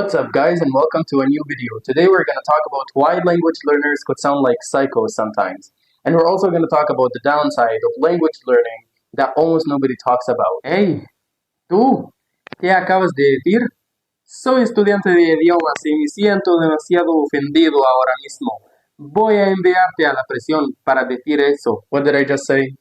What's up guys, and welcome to a new video. Today we're going to talk about why language learners could sound like psychos sometimes. And we're also going to talk about the downside of language learning that almost nobody talks about. Hey, tú, ¿qué acabas de decir? Soy estudiante de idiomas y me siento demasiado ofendido ahora mismo. Voy a enviarte a la prisión para decir eso. What did I just say?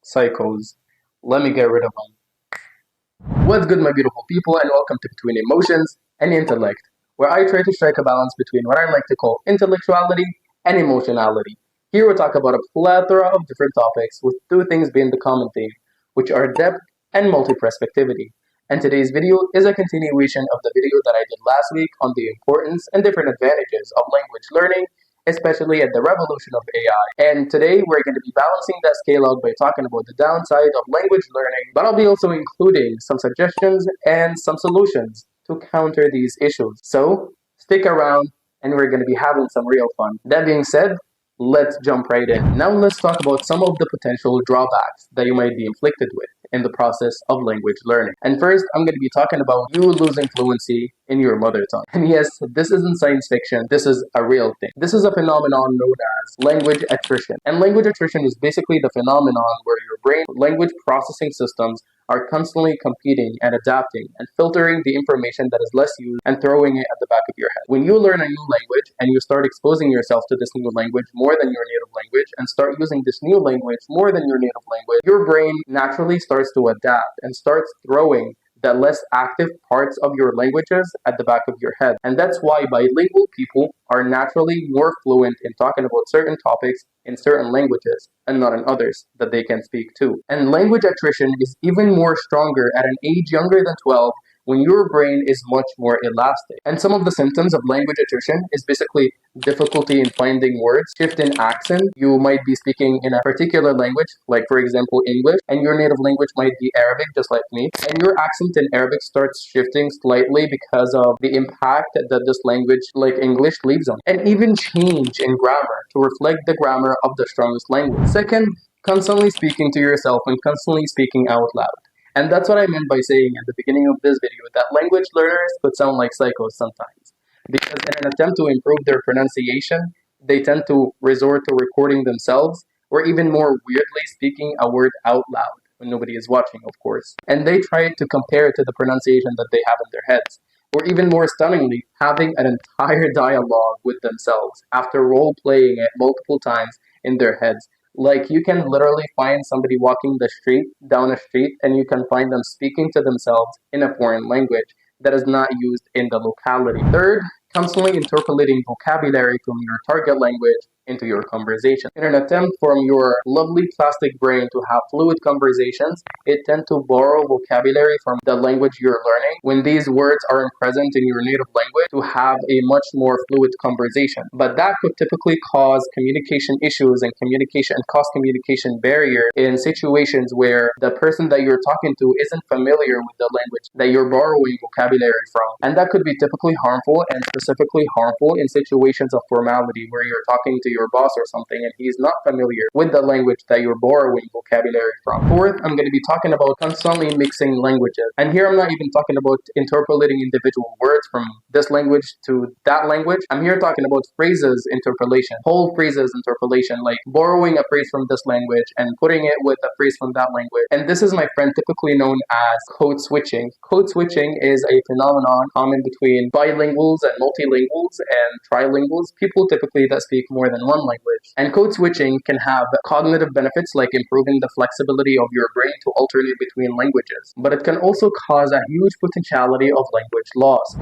Psychos. Let me get rid of them. What's good, my beautiful people, and welcome to Between Emotions and Intellect, where I try to strike a balance between what I like to call intellectuality and emotionality. Here we talk about a plethora of different topics, with two things being the common theme, which are depth and multi-perspectivity. And today's video is a continuation of the video that I did last week on the importance and different advantages of language learning, especially at the revolution of AI. And today we're going to be balancing that scale out by talking about the downside of language learning, but I'll be also including some suggestions and some solutions to counter these issues. So stick around and we're going to be having some real fun. That being said, let's jump right in. Now let's talk about some of the potential drawbacks that you might be inflicted with in the process of language learning. And first, I'm going to be talking about you losing fluency in your mother tongue. And yes, this isn't science fiction, this is a real thing. This is a phenomenon known as language attrition. And language attrition is basically the phenomenon where your brain language processing systems are constantly competing and adapting and filtering the information that is less used and throwing it at the back of your head. When you learn a new language and you start exposing yourself to this new language more than your native language and start using this new language more than your native language, your brain naturally starts to adapt and starts throwing the less active parts of your languages at the back of your head. And that's why bilingual people are naturally more fluent in talking about certain topics in certain languages and not in others that they can speak to. And language attrition is even more stronger at an age younger than 12 when your brain is much more elastic. And some of the symptoms of language attrition is basically difficulty in finding words, shift in accent. You might be speaking in a particular language, like for example English, and your native language might be Arabic, just like me, and your accent in Arabic starts shifting slightly because of the impact that this language, like English, leaves on. And even change in grammar to reflect the grammar of the strongest language. Second, constantly speaking to yourself and constantly speaking out loud. And that's what I meant by saying at the beginning of this video that language learners could sound like psychos sometimes. Because in an attempt to improve their pronunciation, they tend to resort to recording themselves, or even more weirdly, speaking a word out loud when nobody is watching, of course. And they try to compare it to the pronunciation that they have in their heads. Or even more stunningly, having an entire dialogue with themselves after role-playing it multiple times in their heads. Like, you can literally find somebody walking down a street, and you can find them speaking to themselves in a foreign language that is not used in the locality. Third, constantly interpolating vocabulary from your target language into your conversation. In an attempt from your lovely plastic brain to have fluid conversations, it tends to borrow vocabulary from the language you're learning when these words aren't present in your native language to have a much more fluid conversation. But that could typically cause communication issues and cause communication barrier in situations where the person that you're talking to isn't familiar with the language that you're borrowing vocabulary from. And that could be typically harmful, and specifically harmful in situations of formality where you're talking to your boss or something and he's not familiar with the language that you're borrowing vocabulary from. Fourth, I'm going to be talking about constantly mixing languages. And here I'm not even talking about interpolating individual words from this language to that language. I'm here talking about phrases interpolation, whole phrases interpolation, like borrowing a phrase from this language and putting it with a phrase from that language. And this is, my friend, typically known as code switching. Code switching is a phenomenon common between bilinguals and multilinguals and trilinguals, people typically that speak more than one language. And code switching can have cognitive benefits like improving the flexibility of your brain to alternate between languages, but it can also cause a huge potentiality of language loss.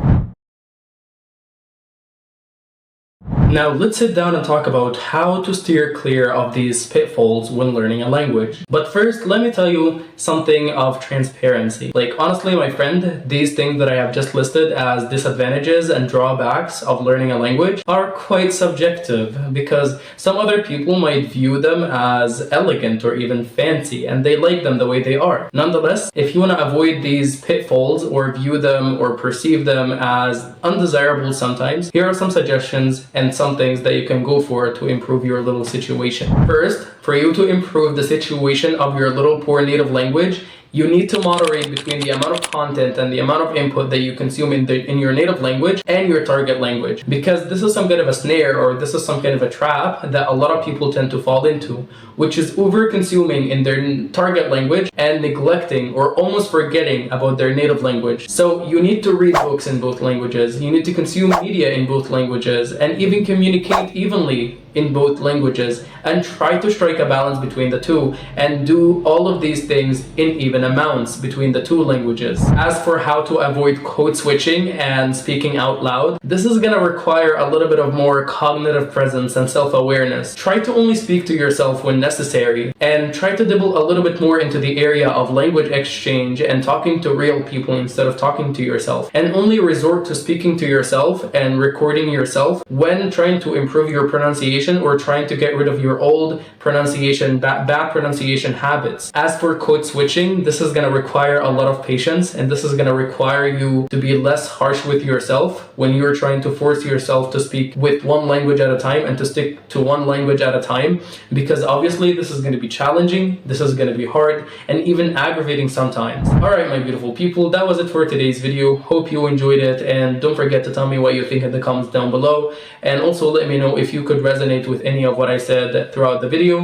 Now let's sit down and talk about how to steer clear of these pitfalls when learning a language. But first, let me tell you something of transparency. Like, honestly, my friend, these things that I have just listed as disadvantages and drawbacks of learning a language are quite subjective, because some other people might view them as elegant or even fancy, and they like them the way they are. Nonetheless, if you want to avoid these pitfalls or view them or perceive them as undesirable sometimes, here are some suggestions and some things that you can go for to improve your little situation. First, for you to improve the situation of your little poor native language, You need to moderate between the amount of content and the amount of input that you consume in your native language and your target language, because this is some kind of a snare, or this is some kind of a trap that a lot of people tend to fall into, which is over consuming in their target language and neglecting or almost forgetting about their native language. So you need to read books in both languages, you need to consume media in both languages, and even communicate evenly in both languages, and try to strike a balance between the two and do all of these things in even amounts between the two languages. As for how to avoid code switching and speaking out loud, this is going to require a little bit of more cognitive presence and self-awareness. Try to only speak to yourself when necessary, and try to dabble a little bit more into the area of language exchange and talking to real people instead of talking to yourself, and only resort to speaking to yourself and recording yourself when trying to improve your pronunciation or trying to get rid of your old pronunciation, bad pronunciation habits. As for code switching, this is going to require a lot of patience, and this is going to require you to be less harsh with yourself when you're trying to force yourself to speak with one language at a time and to stick to one language at a time, because obviously this is going to be challenging, this is going to be hard, and even aggravating sometimes. Alright, my beautiful people, that was it for today's video. Hope you enjoyed it, and don't forget to tell me what you think in the comments down below, and also let me know if you could resonate with any of what I said throughout the video.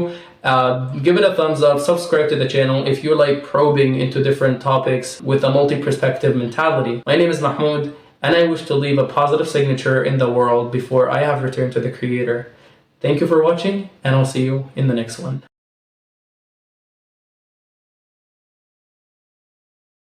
Give it a thumbs up, subscribe to the channel if you like probing into different topics with a multi-perspective mentality. My name is Mahmoud, and I wish to leave a positive signature in the world before I have returned to the Creator. Thank you for watching, and I'll see you in the next one.